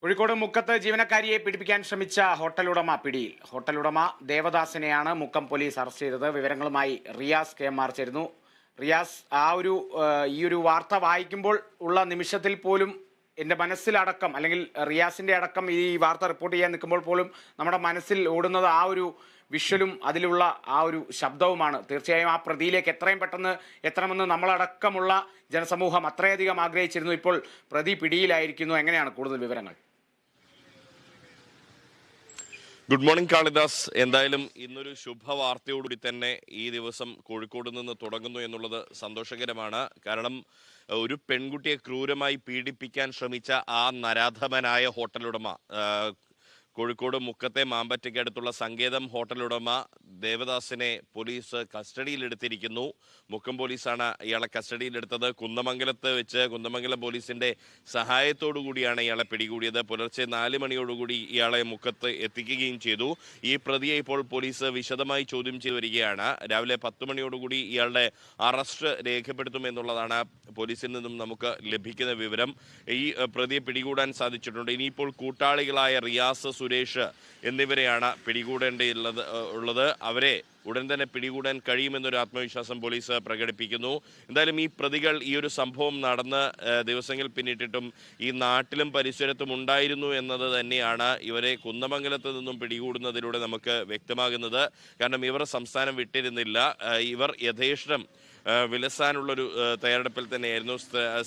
കോഴിക്കോട് മുക്കത്ത് ജീവനക്കാരിയെ പീഡിപ്പിക്കാൻ ശ്രമിച്ച ഹോട്ടൽ ഉടമ പിടിയിൽ. ഹോട്ടൽ ഉടമ ദേവദാസിനെയാണ് മുക്കം പോലീസ് അറസ്റ്റ് ചെയ്തത്. വിവരങ്ങളുമായി റിയാസ് KM ചേരുന്നു. റിയാസ്, ഈ ഒരു വാർത്ത വായിക്കുമ്പോൾ ഉള്ള നിമിഷത്തിൽ പോലും എൻ്റെ മനസ്സിലടക്കം, അല്ലെങ്കിൽ റിയാസിന്റെ അടക്കം ഈ വാർത്ത റിപ്പോർട്ട് ചെയ്യാൻ നിൽക്കുമ്പോൾ പോലും നമ്മുടെ മനസ്സിൽ ഓടുന്നത് ആ ഒരു വിഷ്വലും അതിലുള്ള ആ ഒരു ശബ്ദവുമാണ്. തീർച്ചയായും ആ പ്രതിയിലേക്ക് എത്രയും പെട്ടെന്ന് എത്തണമെന്ന് നമ്മളടക്കമുള്ള ജനസമൂഹം അത്രയധികം ആഗ്രഹിച്ചിരുന്നു. ഇപ്പോൾ പ്രതി പിടിയിലായിരിക്കുന്നു. എങ്ങനെയാണ് കൂടുതൽ വിവരങ്ങൾ? Good morning Kalidas. എന്തായാലും ഇന്നൊരു ശുഭവാർത്തയോടുകൂടി തന്നെ ഈ ദിവസം കോഴിക്കോട് നിന്ന് തുടങ്ങുന്നു എന്നുള്ളത് സന്തോഷകരമാണ്. കാരണം ഒരു പെൺകുട്ടിയെ ക്രൂരമായി പീഡിപ്പിക്കാൻ ശ്രമിച്ച ആ നരാധമനായ ഹോട്ടലുടമ, കോഴിക്കോട് മുക്കത്തെ മാമ്പറ്റയ്ക്കടുത്തുള്ള സങ്കേതം ഹോട്ടലുടമ ദേവദാസിനെ പോലീസ് കസ്റ്റഡിയിലെടുത്തിരിക്കുന്നു. മുക്കം പോലീസാണ് ഇയാളെ കസ്റ്റഡിയിലെടുത്തത്. കുന്നമംഗലത്ത് വെച്ച് കുന്നമംഗലം പോലീസിന്റെ സഹായത്തോടു കൂടിയാണ് ഇയാളെ പിടികൂടിയത്. പുലർച്ചെ 4 മണിയോടുകൂടി ഇയാളെ മുക്കത്ത് എത്തിക്കുകയും ചെയ്തു. ഈ പ്രതിയെ ഇപ്പോൾ പോലീസ് വിശദമായി ചോദ്യം ചെയ്തു വരികയാണ്. രാവിലെ 10 മണിയോടുകൂടി ഇയാളുടെ അറസ്റ്റ് രേഖപ്പെടുത്തുമെന്നുള്ളതാണ് പോലീസിൽ നിന്നും നമുക്ക് ലഭിക്കുന്ന വിവരം. ഈ പ്രതിയെ പിടികൂടാൻ സാധിച്ചിട്ടുണ്ട്. ഇനിയിപ്പോൾ കൂട്ടാളികളായ റിയാസ്, സുരേഷ് എന്നിവരെയാണ് പിടികൂടേണ്ടിയുള്ളത്. അവരെ ഉടൻ തന്നെ പിടികൂടാൻ കഴിയുമെന്നൊരു ആത്മവിശ്വാസം പോലീസ് പ്രകടിപ്പിക്കുന്നു. എന്തായാലും ഈ പ്രതികൾ ഈ ഒരു സംഭവം നടന്ന് ദിവസങ്ങൾ പിന്നിട്ടിട്ടും ഈ നാട്ടിലും പരിസരത്തും ഉണ്ടായിരുന്നു എന്നത് തന്നെയാണ് ഇവരെ കുന്നമംഗലത്ത് നിന്നും പിടികൂടുന്നതിലൂടെ നമുക്ക് വ്യക്തമാകുന്നത്. കാരണം ഇവർ സംസ്ഥാനം വിട്ടിരുന്നില്ല. ഇവർ യഥേഷ്ടം വിലസാനുള്ളൊരു തയ്യാറെടുപ്പിൽ തന്നെയായിരുന്നു.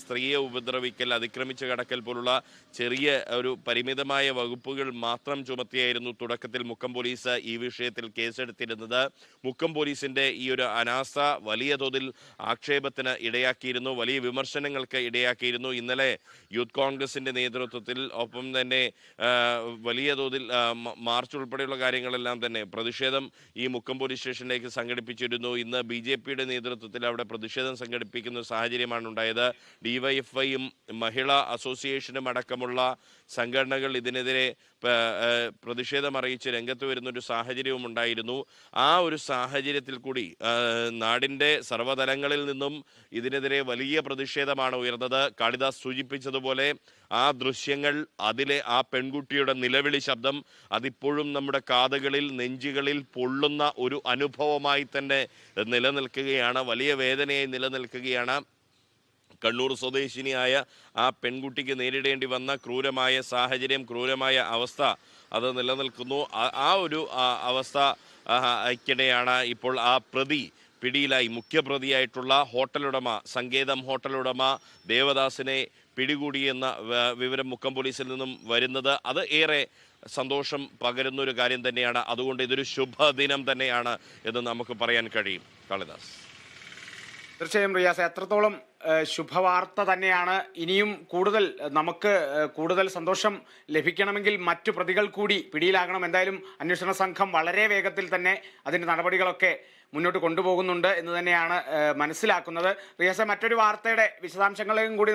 സ്ത്രീയെ ഉപദ്രവിക്കൽ, അതിക്രമിച്ച് കടക്കൽ പോലുള്ള ചെറിയ ഒരു പരിമിതമായ വകുപ്പുകൾ മാത്രം ചുമത്തിയായിരുന്നു തുടക്കത്തിൽ മുക്കം പോലീസ് ഈ വിഷയത്തിൽ കേസെടുത്തിരുന്നത്. മുക്കം പോലീസിന്റെ ഈ ഒരു അനാസ്ഥ വലിയ തോതിൽ ആക്ഷേപത്തിന് ഇടയാക്കിയിരുന്നു, വലിയ വിമർശനങ്ങൾക്ക് ഇടയാക്കിയിരുന്നു. ഇന്നലെ യൂത്ത് കോൺഗ്രസിന്റെ നേതൃത്വത്തിൽ, ഒപ്പം തന്നെ വലിയ തോതിൽ മാർച്ച് ഉൾപ്പെടെയുള്ള കാര്യങ്ങളെല്ലാം തന്നെ പ്രതിഷേധം ഈ മുക്കം പോലീസ് സ്റ്റേഷനിലേക്ക് സംഘടിപ്പിച്ചിരുന്നു. ഇന്ന് BJPയുടെ നേതൃത്വത്തിൽ അവിടെ പ്രതിഷേധം സംഘടിപ്പിക്കുന്ന സാഹചര്യമാണ് ഉണ്ടായത്. DYFIയും മഹിളാ അസോസിയേഷനും അടക്കമുള്ള സംഘടനകൾ ഇതിനെതിരെ പ്രതിഷേധം അറിയിച്ച് രംഗത്ത് വരുന്നൊരു സാഹചര്യവും ഉണ്ടായിരുന്നു. ആ ഒരു സാഹചര്യത്തിൽ കൂടി നാടിൻ്റെ സർവ്വതലങ്ങളിൽ നിന്നും ഇതിനെതിരെ വലിയ പ്രതിഷേധമാണ് ഉയർന്നത്. കാളിദാസ് സൂചിപ്പിച്ചതുപോലെ ആ ദൃശ്യങ്ങൾ, അതിലെ ആ പെൺകുട്ടിയുടെ നിലവിളി ശബ്ദം, അതിപ്പോഴും നമ്മുടെ കാതുകളിൽ, നെഞ്ചുകളിൽ പൊള്ളുന്ന ഒരു അനുഭവമായി തന്നെ നിലനിൽക്കുകയാണ്. വലിയ വേദനയായി നിലനിൽക്കുകയാണ്. കണ്ണൂർ സ്വദേശിനിയായ ആ പെൺകുട്ടിക്ക് നേരിടേണ്ടി വന്ന ക്രൂരമായ സാഹചര്യം, ക്രൂരമായ അവസ്ഥ അത് നിലനിൽക്കുന്നു. ആ ഒരു അവസ്ഥ ക്കിടെയാണ് ഇപ്പോൾ ആ പ്രതി പിടിയിലായി. മുഖ്യപ്രതിയായിട്ടുള്ള ഹോട്ടലുടമ, സങ്കേതം ഹോട്ടലുടമ ദേവദാസിനെ പിടികൂടിയെന്ന വിവരം മുക്കം പോലീസിൽ നിന്നും വരുന്നത്. അത് ഏറെ സന്തോഷം പകരുന്നൊരു കാര്യം തന്നെയാണ്. അതുകൊണ്ട് ഇതൊരു ശുഭദിനം തന്നെയാണ് എന്ന് നമുക്ക് പറയാൻ കഴിയും. കാളിദാസ്, തീർച്ചയായും റിയാസ്, എത്രത്തോളം ശുഭവാർത്ത തന്നെയാണ്. ഇനിയും നമുക്ക് കൂടുതൽ സന്തോഷം ലഭിക്കണമെങ്കിൽ മറ്റു പ്രതികൾ കൂടി പിടിയിലാകണം. എന്തായാലും അന്വേഷണ സംഘം വളരെ വേഗത്തിൽ തന്നെ അതിൻ്റെ നടപടികളൊക്കെ മുന്നോട്ട് കൊണ്ടുപോകുന്നുണ്ട് എന്ന് തന്നെയാണ് മനസ്സിലാക്കുന്നത്. റിയാസ്, മറ്റൊരു വാർത്തയുടെ വിശദാംശങ്ങളെയും കൂടി